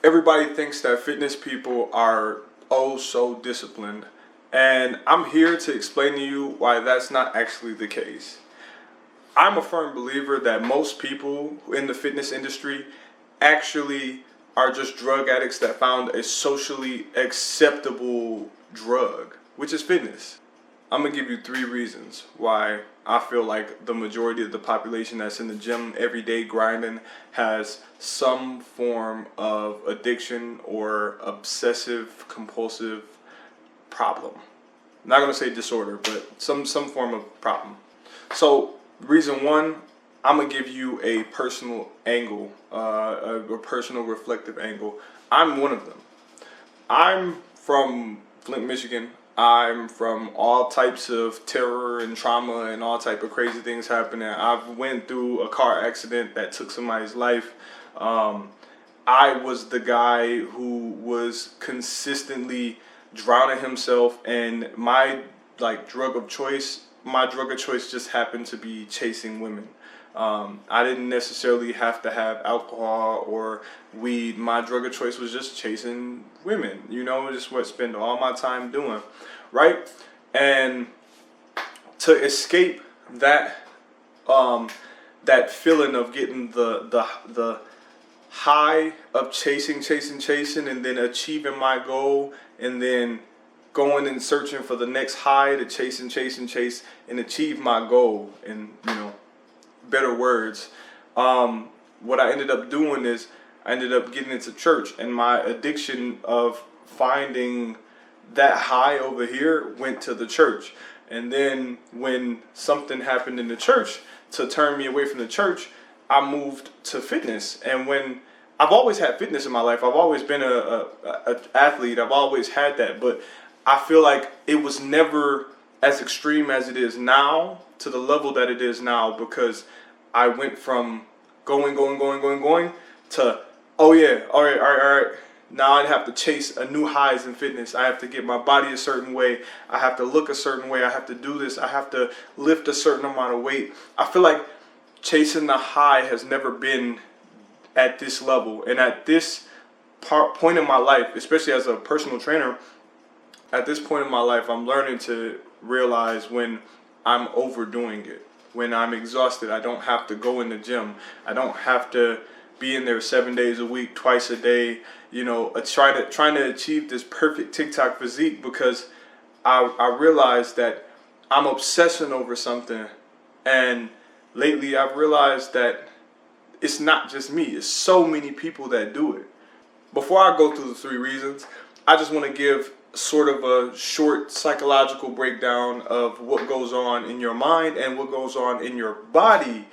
Everybody thinks that fitness people are oh so disciplined, and I'm here to explain to you why that's not actually the case. I'm a firm believer that most people in the fitness industry actually are just drug addicts that found a socially acceptable drug, which is fitness. I'm gonna give you 3 reasons why I feel like the majority of the population that's in the gym every day grinding has some form of addiction or obsessive compulsive problem. I'm not gonna say disorder, but some form of problem. So reason one, I'm gonna give you a personal angle, a personal reflective angle. I'm one of them. I'm from Flint, Michigan. I'm from all types of terror and trauma and all type of crazy things happening. I've went through a car accident that took somebody's life. I was the guy who was consistently drowning himself, and my drug of choice, just happened to be chasing women. I didn't necessarily have to have alcohol or weed. My drug of choice was just chasing women, just what I spend all my time doing, right? And to escape that that feeling of getting the high of chasing, and then achieving my goal, and then going and searching for the next high to chase and achieve my goal, and better words, what I ended up doing is I ended up getting into church, and my addiction of finding that high over here went to the church. And then when something happened in the church to turn me away from the church, I moved to fitness. And when I've always had fitness in my life, I've always been a athlete, I've always had that, but I feel like it was never as extreme as it is now, to the level that it is now, because I went from going to, oh yeah, all right. Now I have to chase a new highs in fitness. I have to get my body a certain way. I have to look a certain way. I have to do this. I have to lift a certain amount of weight. I feel like chasing the high has never been at this level. And at this point in my life, especially as a personal trainer, at this point in my life, I'm learning to realize when I'm overdoing it. When I'm exhausted, I don't have to go in the gym. I don't have to be in there 7 days a week, twice a day, trying to achieve this perfect TikTok physique, because I realized that I'm obsessing over something. And lately I've realized that it's not just me. It's so many people that do it. Before I go through the 3 reasons, I just want to give sort of a short psychological breakdown of what goes on in your mind and what goes on in your body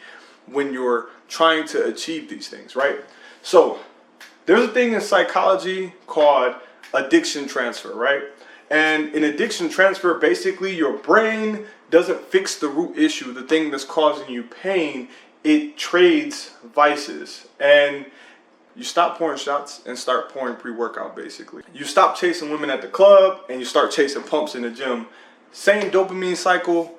when you're trying to achieve these things, right? So there's a thing in psychology called addiction transfer, right? And in addiction transfer, basically your brain doesn't fix the root issue, the thing that's causing you pain. It trades vices, and you stop pouring shots and start pouring pre-workout, basically. You stop chasing women at the club and you start chasing pumps in the gym. Same dopamine cycle,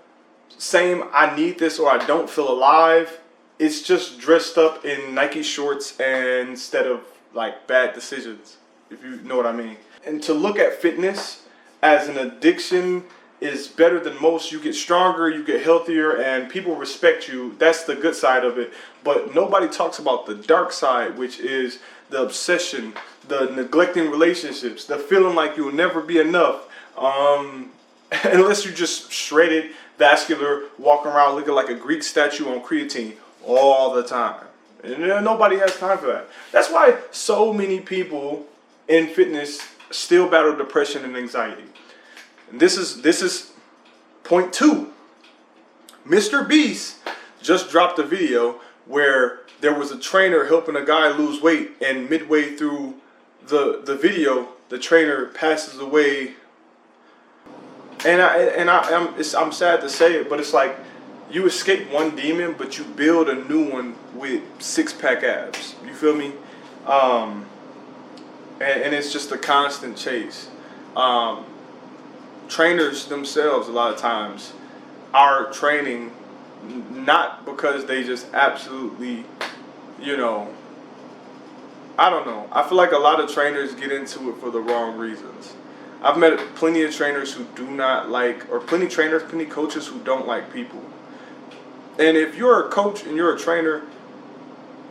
same I need this or I don't feel alive. It's just dressed up in Nike shorts and instead of bad decisions, if you know what I mean. And to look at fitness as an addiction is better than most. You get stronger, you get healthier, and people respect you. That's the good side of it. But nobody talks about the dark side, which is the obsession, the neglecting relationships, the feeling like you'll never be enough, unless you're just shredded, vascular, walking around looking like a Greek statue on creatine all the time. And nobody has time for that. That's why so many people in fitness still battle depression and anxiety. And this is point 2. Mr. Beast just dropped a video where there was a trainer helping a guy lose weight, and midway through the video, the trainer passes away. And I'm sad to say it, but it's like you escape one demon, but you build a new one with 6-pack abs. You feel me? And it's just a constant chase. Trainers themselves, a lot of times, are training not because they just absolutely, I don't know. I feel like a lot of trainers get into it for the wrong reasons. I've met plenty of trainers who do not like, or plenty coaches who don't like people. And if you're a coach and you're a trainer,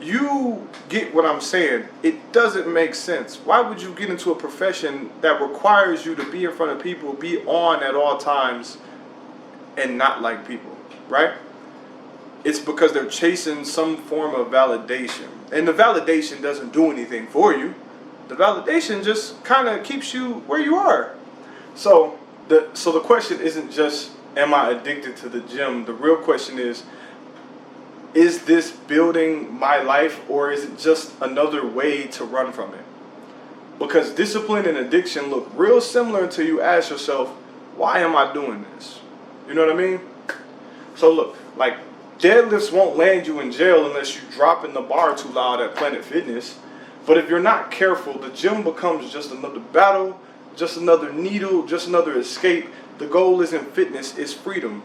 you get what I'm saying. It doesn't make sense. Why would you get into a profession that requires you to be in front of people, be on at all times, and not like people, right? It's because they're chasing some form of validation. And the validation doesn't do anything for you. The validation just kind of keeps you where you are. So the question isn't just, am I addicted to the gym? The real question is this building my life, or is it just another way to run from it? Because discipline and addiction look real similar until you ask yourself, why am I doing this? You know what I mean? So look, like, deadlifts won't land you in jail unless you drop in the bar too loud at Planet Fitness. But if you're not careful, the gym becomes just another battle, just another needle, just another escape. The goal isn't fitness, it's freedom.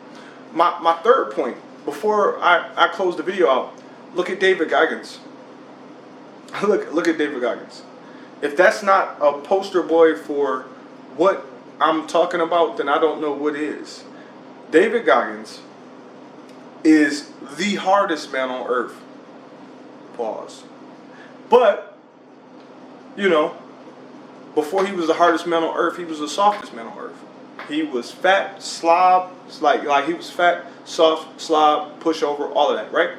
My third point, before I close the video out, look at David Goggins. Look at David Goggins. If that's not a poster boy for what I'm talking about, then I don't know what is. David Goggins is the hardest man on earth. Pause. But, you know, before he was the hardest man on earth, he was the softest man on earth. He was fat, slob, like he was fat, soft, slob, pushover, all of that, right?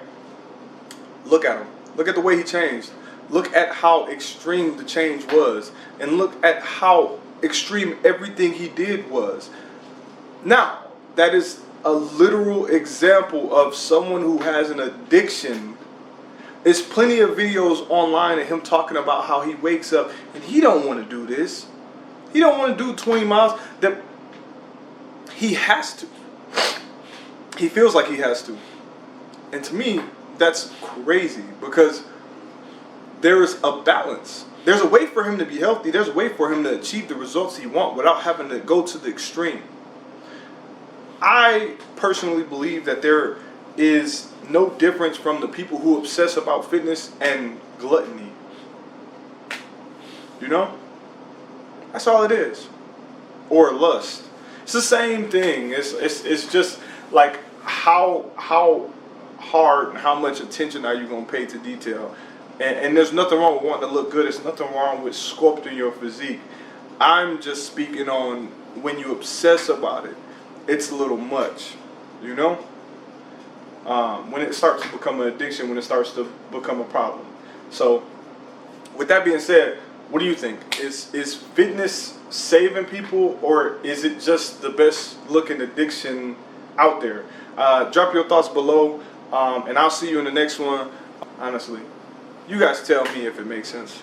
Look at him. Look at the way he changed. Look at how extreme the change was. And look at how extreme everything he did was. Now, that is a literal example of someone who has an addiction. There's plenty of videos online of him talking about how he wakes up and he don't want to do this. He don't want to do 20 miles. That he has to. He feels like he has to. And to me, that's crazy, because there is a balance. There's a way for him to be healthy. There's a way for him to achieve the results he wants without having to go to the extreme. I personally believe that there is no difference from the people who obsess about fitness and gluttony. You know? That's all it is. Or lust. It's the same thing. It's just like how hard and how much attention are you going to pay to detail. And there's nothing wrong with wanting to look good. There's nothing wrong with sculpting your physique. I'm just speaking on when you obsess about it. It's a little much, you know? When it starts to become an addiction, when it starts to become a problem. So, with that being said, what do you think? Is fitness saving people, or is it just the best looking addiction out there? Drop your thoughts below, and I'll see you in the next one. Honestly, you guys tell me if it makes sense.